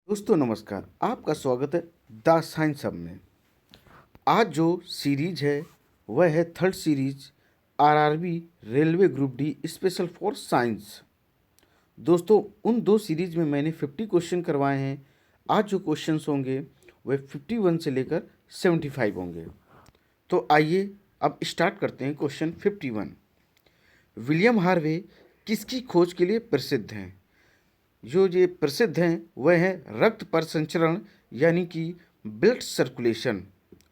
दोस्तों नमस्कार। आपका स्वागत है द साइंस हब में। आज जो सीरीज है वह है third series RRB railway group D special for science. दोस्तों उन दो सीरीज में मैंने 50 क्वेश्चन करवाए हैं। आज जो क्वेश्चंस होंगे वह 51 से लेकर 75 होंगे। तो आइए अब स्टार्ट करते हैं। क्वेश्चन 51, विलियम हार्वे किसकी खोज के लिए प्रसिद्ध हैं? जो ये प्रसिद्ध हैं वह है रक्त परिसंचरण यानी कि ब्लड सर्कुलेशन।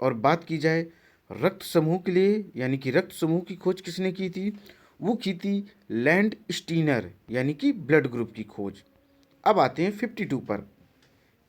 और बात की जाए रक्त समूह के लिए यानी कि रक्त समूह की खोज किसने की थी? वो की थी लैंड स्टीनर यानी कि ब्लड ग्रुप की खोज। अब आते हैं 52 पर।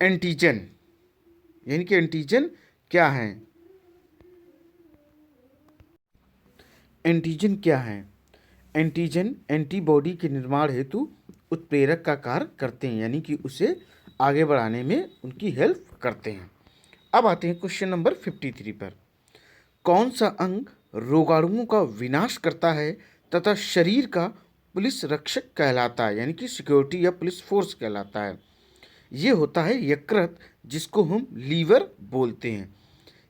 एंटीजन यानी कि एंटीजन क्या है? एंटीजन क्या है? एंटीजन एंटीबॉडी के निर्माण हेतु उत्प्रेरक का कार्य करते हैं यानी कि उसे आगे बढ़ाने में उनकी हेल्प करते हैं। अब आते हैं क्वेश्चन नंबर 53 पर। कौन सा अंग रोगाणुओं का विनाश करता है तथा शरीर का पुलिस रक्षक कहलाता है यानी कि सिक्योरिटी या पुलिस फोर्स कहलाता है? ये होता है यकृत, जिसको हम लीवर बोलते हैं।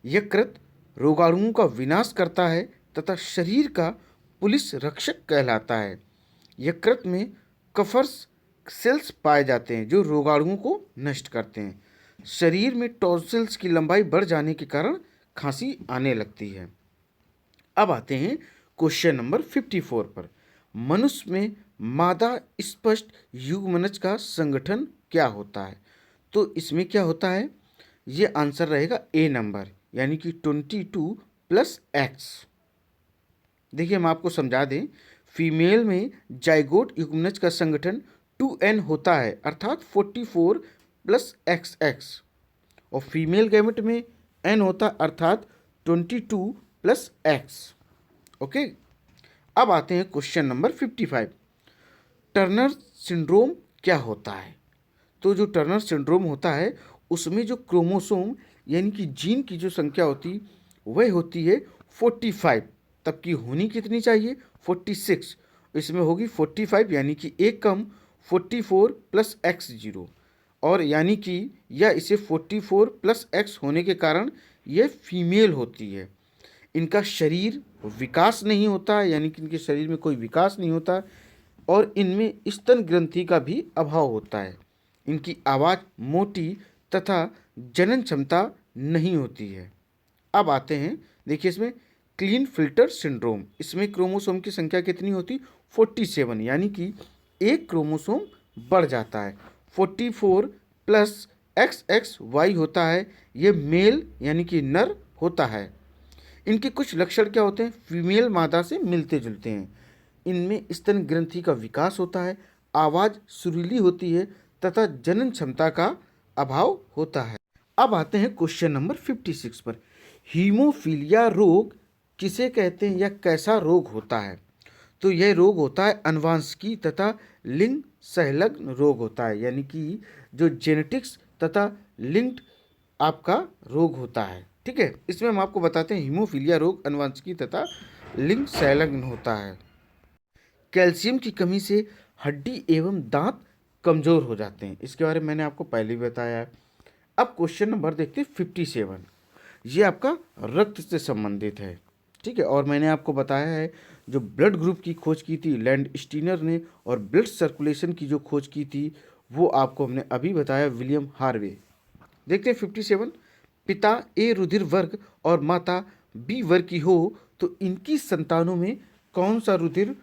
यकृत रोगाणुओं का विनाश करता है तथा शरीर का पुलिस रक्षक कहलाता है। यकृत में कफर्स सेल्स पाए जाते हैं जो रोगाणुओं को नष्ट करते हैं। शरीर में टॉन्सिल्स की लंबाई बढ़ जाने के कारण खांसी आने लगती है। अब आते हैं क्वेश्चन नंबर 54 पर। मनुष्य में मादा स्पष्ट युग्मनज का संगठन क्या होता है? तो इसमें क्या होता है? ये आंसर रहेगा ए नंबर यानी कि 22 प्लस एक्स। देखिए हम आपको समझा दें, फीमेल में जाइगोट युग्मनज का संगठन 2n होता है अर्थात 44 प्लस XX, और फीमेल गैमेट में n होता है अर्थात 22 प्लस x। ओके। अब आते हैं क्वेश्चन नंबर 55। टर्नर सिंड्रोम क्या होता है? तो जो टर्नर सिंड्रोम होता है उसमें जो क्रोमोसोम यानी कि जीन की जो संख्या होती वह होती है 45। तब की होनी कितनी चाहिए? 46। इसमें होगी 45 यानी कि एक कम 44 प्लस एक्स जीरो, और यानी कि या इसे 44 प्लस एक्स होने के कारण यह फीमेल होती है। इनका शरीर विकास नहीं होता यानी कि इनके शरीर में कोई विकास नहीं होता, और इनमें स्तन ग्रंथि का भी अभाव होता है। इनकी आवाज़ मोटी तथा जनन क्षमता नहीं होती है। अब आते हैं, देखिए इसमें क्लीन फिल्टर सिंड्रोम। इसमें क्रोमोसोम की संख्या कितनी होती? 47 यानी कि एक क्रोमोसोम बढ़ जाता है। 44 प्लस XXY होता है, ये मेल यानी कि नर होता है। इनके कुछ लक्षण क्या होते हैं? फीमेल मादा से मिलते जुलते हैं। इनमें स्तन ग्रंथि का विकास होता है, आवाज़ सुरीली होती है तथा जनन क्षमता का अभाव होता है। अब आते हैं क्वेश्चन नंबर 56 पर। हीमोफीलिया रोग किसे कहते हैं या कैसा रोग होता है? तो यह रोग होता है अनुवांशिकी तथा लिंग संलग्न रोग होता है यानी कि जो जेनेटिक्स तथा लिंक्ड आपका रोग होता है। ठीक है, इसमें हम आपको बताते हैं हीमोफीलिया रोग अनुवांशिकी तथा लिंग संलग्न होता है। कैल्शियम की कमी से हड्डी एवं दांत कमज़ोर हो जाते हैं, इसके बारे में मैंने आपको पहले भी बताया है। अब क्वेश्चन नंबर देखते हैं 57। ये आपका रक्त से संबंधित है। ठीक है, और मैंने आपको बताया है जो ब्लड ग्रुप की खोज की थी लैंड स्टीनर ने, और ब्लड सर्कुलेशन की जो खोज की थी वो आपको हमने अभी बताया विलियम हार्वे। देखते हैं 57। पिता ए रुधिर वर्ग और माता बी वर्ग की हो तो इनकी संतानों में कौन सा रुधिर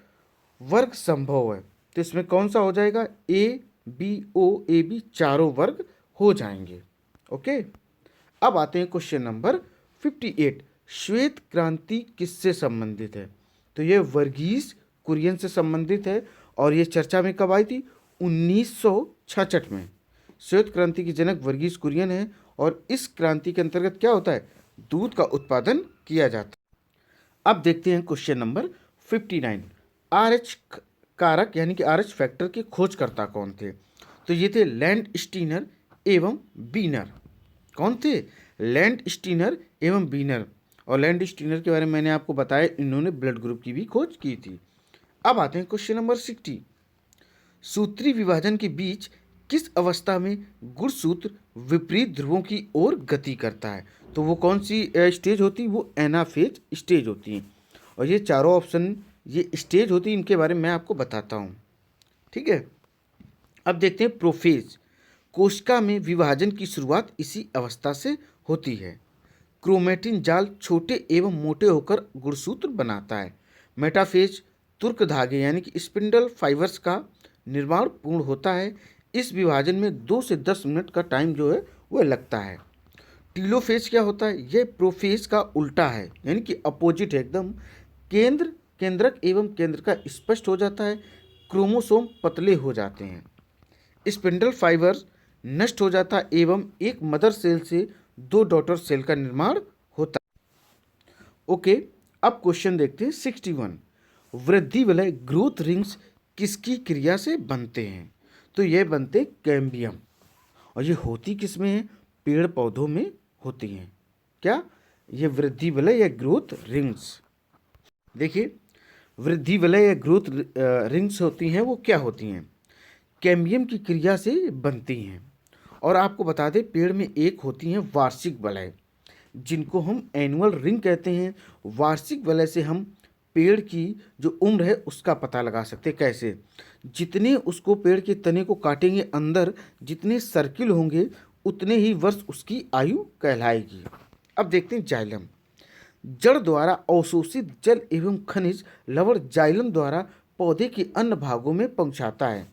वर्ग संभव है? तो इसमें कौन सा हो जाएगा? A B O AB चारों वर्ग हो जाएंगे। ओके। अब आते हैं क्वेश्चन नंबर 58। श्वेत क्रांति किससे संबंधित है? तो ये वर्गीस कुरियन से संबंधित है, और ये चर्चा में कब आई थी? 1966 में। श्वेत क्रांति की जनक वर्गीस कुरियन है, और इस क्रांति के अंतर्गत क्या होता है? दूध का उत्पादन किया जाता है। अब देखते हैं क्वेश्चन नंबर 59। RH कारक यानी कि RH फैक्टर के खोजकर्ता कौन थे? तो ये थे लैंड स्टीनर एवं बीनर। कौन थे? लैंड स्टीनर एवं बीनर। और लैंड स्टीनर के बारे में मैंने आपको बताया, इन्होंने ब्लड ग्रुप की भी खोज की थी। अब आते हैं क्वेश्चन नंबर 60। सूत्री विभाजन के बीच किस अवस्था में गुणसूत्र विपरीत ध्रुवों की ओर गति करता है? तो वो कौन सी स्टेज होती है? वो एनाफेज स्टेज होती है। और ये चारों ऑप्शन ये स्टेज होती है, इनके बारे में मैं आपको बताता हूँ। ठीक है, अब देखते हैं प्रोफेज। कोशिका में विभाजन की शुरुआत इसी अवस्था से होती है। क्रोमेटिन जाल छोटे एवं मोटे होकर गुणसूत्र बनाता है। मेटाफेज तुर्क धागे यानी कि स्पिंडल फाइबर्स का निर्माण पूर्ण होता है। इस विभाजन में 2 से 10 मिनट का टाइम जो है वह लगता है। टीलोफेज क्या होता है? यह प्रोफेज का उल्टा है, यानी कि अपोजिट है एकदम। केंद्रक एवं केंद्र का स्पष्ट हो जाता है। क्रोमोसोम पतले हो जाते हैं। स्पिंडल फाइबर नष्ट हो जाता है एवं एक मदर सेल से 2 डॉटर सेल का निर्माण होता है। ओके, अब क्वेश्चन देखते हैं 61। वृद्धि वलय ग्रोथ रिंग्स किसकी क्रिया से बनते हैं? तो ये बनते कैम्बियम। और ये होती किस में है? पेड़ पौधों में होती हैं। क्या? ये वृद्धि वलय या ग्रोथ रिंग्स। देखिए, वृद्धि वलय या ग्रोथ रिंग्स होती हैं, वो क्या होती हैं? कैम्बियम की क्रिया से बनती हैं। और आपको बता दें, पेड़ में एक होती हैं वार्षिक वलय, जिनको हम एनुअल रिंग कहते हैं। वार्षिक वलय से हम पेड़ की जो उम्र है उसका पता लगा सकते हैं। कैसे? जितने उसको पेड़ के तने को काटेंगे, अंदर जितने सर्किल होंगे उतने ही वर्ष उसकी आयु कहलाएगी। अब देखते हैं जाइलम। जड़ द्वारा अवशोषित जल एवं खनिज लवण जाइलम द्वारा पौधे के अन्य भागों में पहुंचाता है।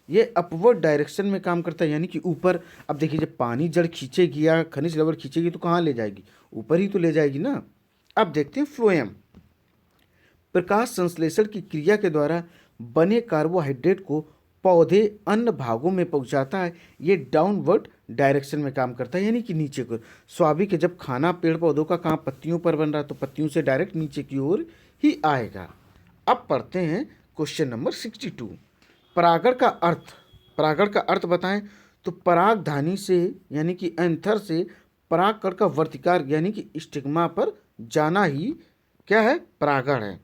ये अपवर्ड डायरेक्शन में काम करता है, यानी कि ऊपर। अब देखिए, जब पानी जड़ खींचेगी या खनिज लवण खींचेगी तो कहाँ ले जाएगी? ऊपर ही तो ले जाएगी ना। अब देखते हैं फ्लोएम। प्रकाश संश्लेषण की क्रिया के द्वारा बने कार्बोहाइड्रेट को पौधे अन्य भागों में पहुंचाता है। ये डाउनवर्ड डायरेक्शन में काम करता है, यानी कि नीचे को। स्वाभाविक है, जब खाना पेड़ पौधों का कहाँ पत्तियों पर बन रहा है तो पत्तियों से डायरेक्ट नीचे की ओर ही आएगा। अब पढ़ते हैं क्वेश्चन नंबर 62। परागण का अर्थ। परागण का अर्थ बताएं तो परागधानी से यानी कि एंथर से परागकण का वर्तिकार यानी कि स्टिग्मा पर जाना ही क्या है? परागण है।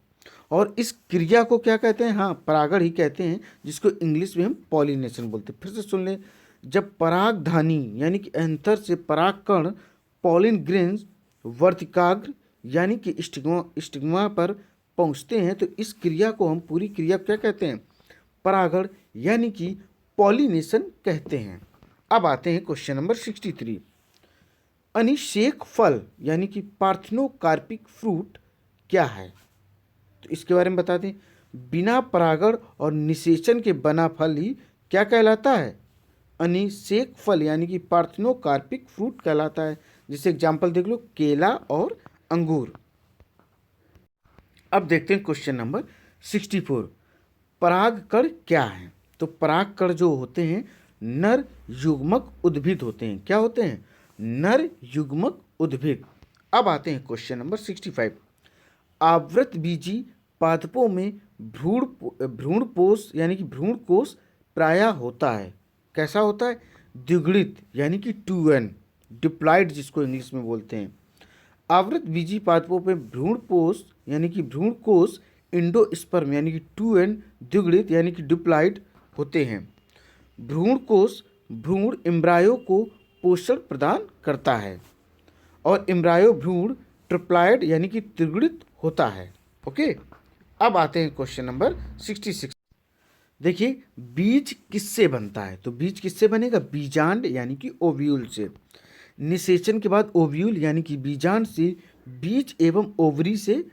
और इस क्रिया को क्या कहते हैं? हाँ, परागण ही कहते हैं, जिसको इंग्लिश में हम पॉलिनेशन बोलते हैं। फिर से सुन लें। जब परागधानी यानी कि एंथर से परागकण पॉलिन ग्रेन्स वर्तिकाग्र यानी कि स्टिग्मा पर पहुंचते हैं तो इस क्रिया को हम पूरी क्रिया क्या कहते हैं? परागण यानी कि पॉलिनेशन कहते हैं। अब आते हैं क्वेश्चन नंबर 63। अनिषेक फल यानी कि पार्थेनोकार्पिक फ्रूट क्या है? तो इसके बारे में बता दें। बिना परागण और निषेचन के बना फल ही क्या कहलाता है? अनिषेक फल यानी कि पार्थेनोकार्पिक फ्रूट कहलाता है। जैसे एग्जाम्पल देख लो, केला और अंगूर। अब देखते हैं क्वेश्चन नंबर 64। परागकण क्या है? तो परागकण जो होते हैं नर युग्मक उद्भिद होते हैं। क्या होते हैं? नर युग्मक उद्भिद। अब आते हैं क्वेश्चन नंबर 65। आवृत बीजी पादपों में भ्रूणपोष यानी कि भ्रूणकोष प्रायः होता है। कैसा होता है? द्विगुणित यानी कि 2n, डिप्लॉइड जिसको इंग्लिश में बोलते हैं। आवृत बीजी पादपों में भ्रूणपोष यानी कि भ्रूणकोष इंडोस्पर्म यानी कि 2n, द्विगुणित यानी कि डिप्लॉइड होते हैं। भ्रूणकोष भ्रूण एम्ब्रायो को पोषण प्रदान करता है और एम्ब्रायो भ्रूण ट्रिप्लॉइड यानी कि त्रिगुणित होता है। ओके, अब आते हैं क्वेश्चन नंबर 66। देखिए, बीज किससे बनता है? तो बीज किससे बनेगा? बीजांड यानी कि ओव्यूल से। निषेचन के बाद ओव्यूल यानी कि बीजांड से बीज एवं ओवरी से,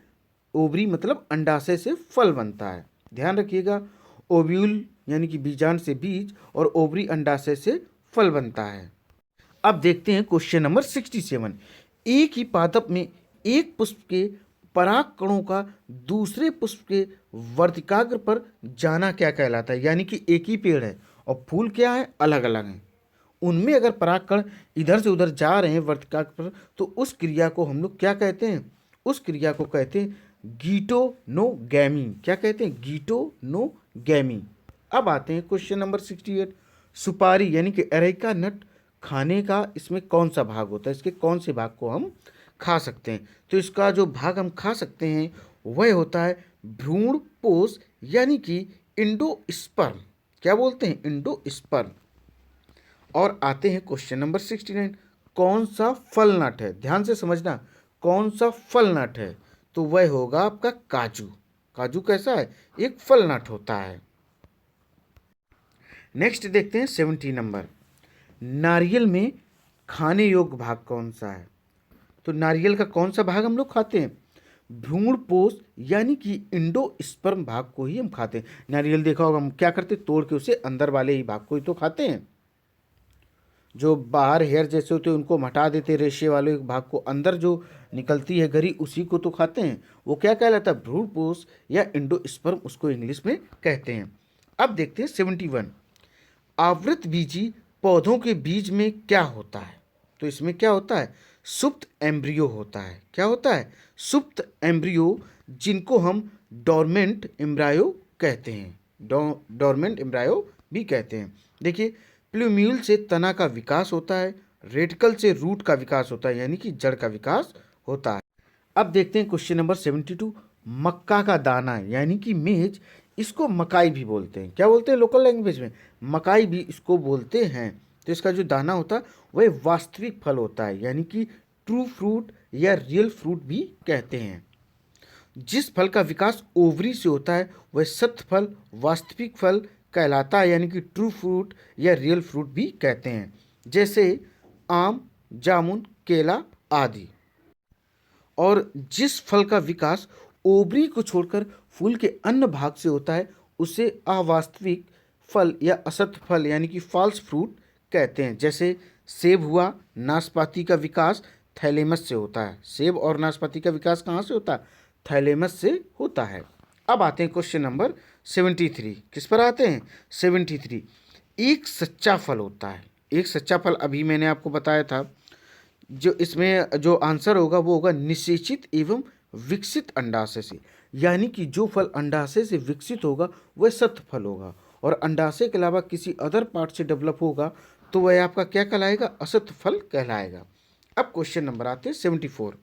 ओवरी मतलब अंडाशय से फल बनता है। ध्यान रखिएगा, ओव्यूल यानी कि बीजांड से बीज और ओवरी अंडाशय से फल बनता है। अब देखते हैं क्वेश्चन नंबर 67। एक ही पादप में एक पुष्प के पराग कणों का दूसरे पुष्प के वर्तिकाग्र पर जाना क्या कहलाता है? यानी कि एक ही पेड़ है और फूल क्या है? अलग अलग हैं। उनमें अगर परागकण इधर से उधर जा रहे हैं वर्तिकाग्र पर तो उस क्रिया को हम लोग क्या कहते हैं? उस क्रिया को कहते हैं गीटोनोगैमी। क्या कहते हैं? गीटोनोगैमी। अब आते हैं क्वेश्चन नंबर 68। सुपारी यानी कि एरेका नट खाने का इसमें कौन सा भाग होता है? इसके कौन से भाग को हम खा सकते हैं? तो इसका जो भाग हम खा सकते हैं वह होता है भ्रूणपोष यानी कि इंडोस्पर्म। क्या बोलते हैं? इंडोस्पर्म। और आते हैं क्वेश्चन नंबर 69। कौन सा फल नट है, ध्यान से समझना, कौन सा फल नट है? तो वह होगा आपका काजू। काजू कैसा है? एक फल नट होता है। नेक्स्ट देखते हैं 70 नंबर। नारियल में खाने योग्य भाग कौन सा है? तो नारियल का कौन सा भाग हम लोग खाते हैं? भ्रूणपोष यानी कि इंडोस्पर्म भाग को ही हम खाते हैं। नारियल देखा होगा हम क्या करते हैं, तोड़ के उसे अंदर वाले ही भाग को ही तो खाते हैं। जो बाहर हेयर जैसे होते हैं उनको हम हटा देते हैं, रेशे वाले भाग को, अंदर जो निकलती है गरी उसी को तो खाते हैं। वो क्या कहलाता है? भ्रूणपोष या इंडोस्पर्म उसको इंग्लिश में कहते हैं। अब देखते हैं 71। आवृतबीजी पौधों के बीज में क्या होता है? तो इसमें क्या होता है? सुप्त एम्ब्रियो होता है। क्या होता है? सुप्त एम्ब्रियो, जिनको हम डोरमेंट एम्ब्रायो कहते हैं। डोरमेंट एम्ब्रायो भी कहते हैं। देखिए, प्लूम्यूल से तना का विकास होता है, रेडिकल से रूट का विकास होता है, यानी कि जड़ का विकास होता है। अब देखते हैं क्वेश्चन नंबर 72। मक्का का दाना यानी कि मेज, इसको मकाई भी बोलते हैं। क्या बोलते हैं लोकल लैंग्वेज में? मकाई भी इसको बोलते हैं। तो इसका जो दाना होता है वह वास्तविक फल होता है, यानी कि ट्रू फ्रूट या रियल फ्रूट भी कहते हैं। जिस फल का विकास ओवरी से होता है वह सत्य फल, वास्तविक फल कहलाता है, यानी कि ट्रू फ्रूट या रियल फ्रूट भी कहते हैं। जैसे आम, जामुन, केला आदि। और जिस फल का विकास ओवरी को छोड़कर फूल के अन्य भाग से होता है उसे अवास्तविक फल या असत्य फल यानी कि फॉल्स फ्रूट कहते हैं। जैसे सेब हुआ, नाशपाती का विकास थैलेमस से होता है। सेब और नाशपाती का विकास कहाँ से होता है? थैलेमस से होता है। अब आते हैं क्वेश्चन नंबर 73। किस पर आते हैं? 73। एक सच्चा फल होता है। एक सच्चा फल अभी मैंने आपको बताया था। जो इसमें जो आंसर होगा वो होगा निषेचित एवं विकसित अंडाशय से, यानी कि जो फल अंडाशय से विकसित होगा वह सत्य फल होगा, और अंडाशय के अलावा किसी अदर पार्ट से डेवलप होगा तो वह आपका क्या कहलाएगा? असत्य फल कहलाएगा। अब क्वेश्चन नंबर आते हैं 74।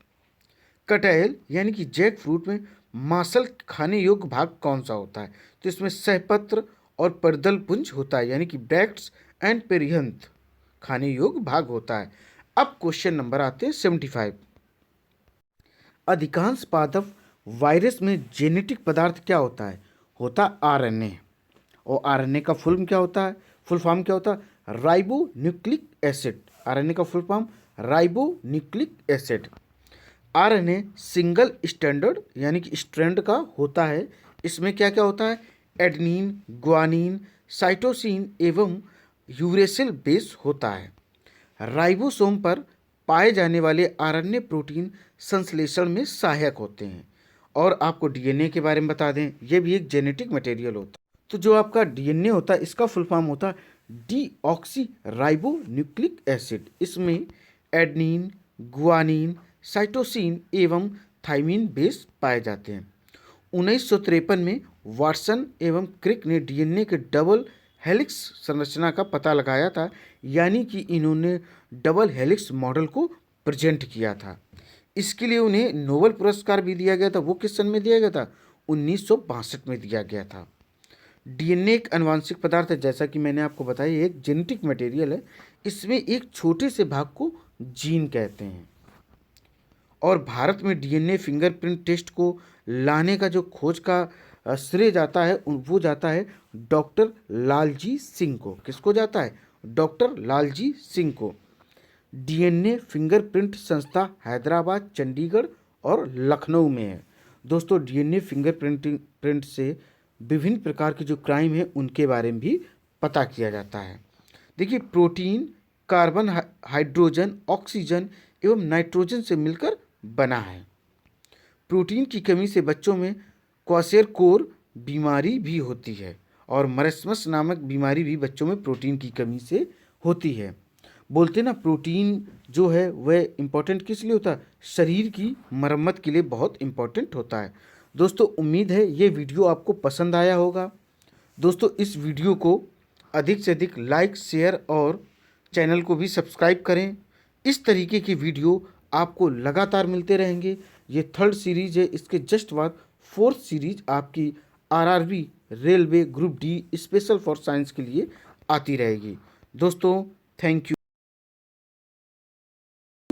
कटहल यानी कि जैक फ्रूट में मांसल खाने योग्य भाग कौन सा होता है? तो इसमें सहपत्र और परदल पुंज होता है, यानी कि ब्रैक्ट्स एंड पेरिहंथ खाने योग्य भाग होता है। अब क्वेश्चन नंबर आते हैं 75। अधिकांश पादप वायरस में जेनेटिक पदार्थ क्या होता है? होता आरएनए। और आरएनए का फुल क्या होता है? फुल फॉर्म क्या होता है? Ribo nucleic acid. आरएनए का full form ribo nucleic acid. RNA single standard यानी कि स्ट्रैंड का होता है। इसमें क्या क्या होता है? एडेनिन, ग्वानिन, साइटोसिन एवं यूरेसिल बेस होता है। राइबोसोम पर पाए जाने वाले आरएनए प्रोटीन संश्लेषण में सहायक होते हैं। और आपको डीएनए के बारे में बता दें, यह भी एक जेनेटिक मटेरियल होता है। तो जो आपका डीएनए होता है इसका फुल फॉर्म होता है डीऑक्सी राइबो न्यूक्लिक एसिड। इसमें एडेनिन, ग्वानिन, साइटोसिन एवं थाइमिन बेस पाए जाते हैं। 1953 में वाटसन एवं क्रिक ने डीएनए के डबल हेलिक्स संरचना का पता लगाया था, यानी कि इन्होंने डबल हेलिक्स मॉडल को प्रेजेंट किया था। इसके लिए उन्हें नोबेल पुरस्कार भी दिया गया था। वो किस सन में दिया गया था? 1962 में दिया गया था। डीएनए एक आनुवांशिक पदार्थ है, जैसा कि मैंने आपको बताया, एक जेनेटिक मटेरियल है। इसमें एक छोटे से भाग को जीन कहते हैं। और भारत में डीएनए फिंगरप्रिंट टेस्ट को लाने का जो खोज का श्रेय जाता है वो जाता है डॉक्टर लालजी सिंह को। किसको जाता है? डॉक्टर लालजी सिंह को। डीएनए फिंगरप्रिंट संस्था हैदराबाद, चंडीगढ़ और लखनऊ में है। दोस्तों, डीएनए फिंगरप्रिंट से विभिन्न प्रकार के जो क्राइम है उनके बारे में भी पता किया जाता है। देखिए, प्रोटीन कार्बन, हाइड्रोजन, ऑक्सीजन एवं नाइट्रोजन से मिलकर बना है। प्रोटीन की कमी से बच्चों में क्वाशेरकोर बीमारी भी होती है, और मरस्मस नामक बीमारी भी बच्चों में प्रोटीन की कमी से होती है। बोलते ना, प्रोटीन जो है वह इम्पोर्टेंट किस लिए होता है? शरीर की मरम्मत के लिए बहुत इम्पोर्टेंट होता है। दोस्तों, उम्मीद है ये वीडियो आपको पसंद आया होगा। दोस्तों, इस वीडियो को अधिक से अधिक लाइक, शेयर और चैनल को भी सब्सक्राइब करें। इस तरीके की वीडियो आपको लगातार मिलते रहेंगे। ये 3rd सीरीज़ है, इसके जस्ट बाद 4th सीरीज आपकी RRB railway group D special for science के लिए आती रहेगी। दोस्तों, थैंक यू।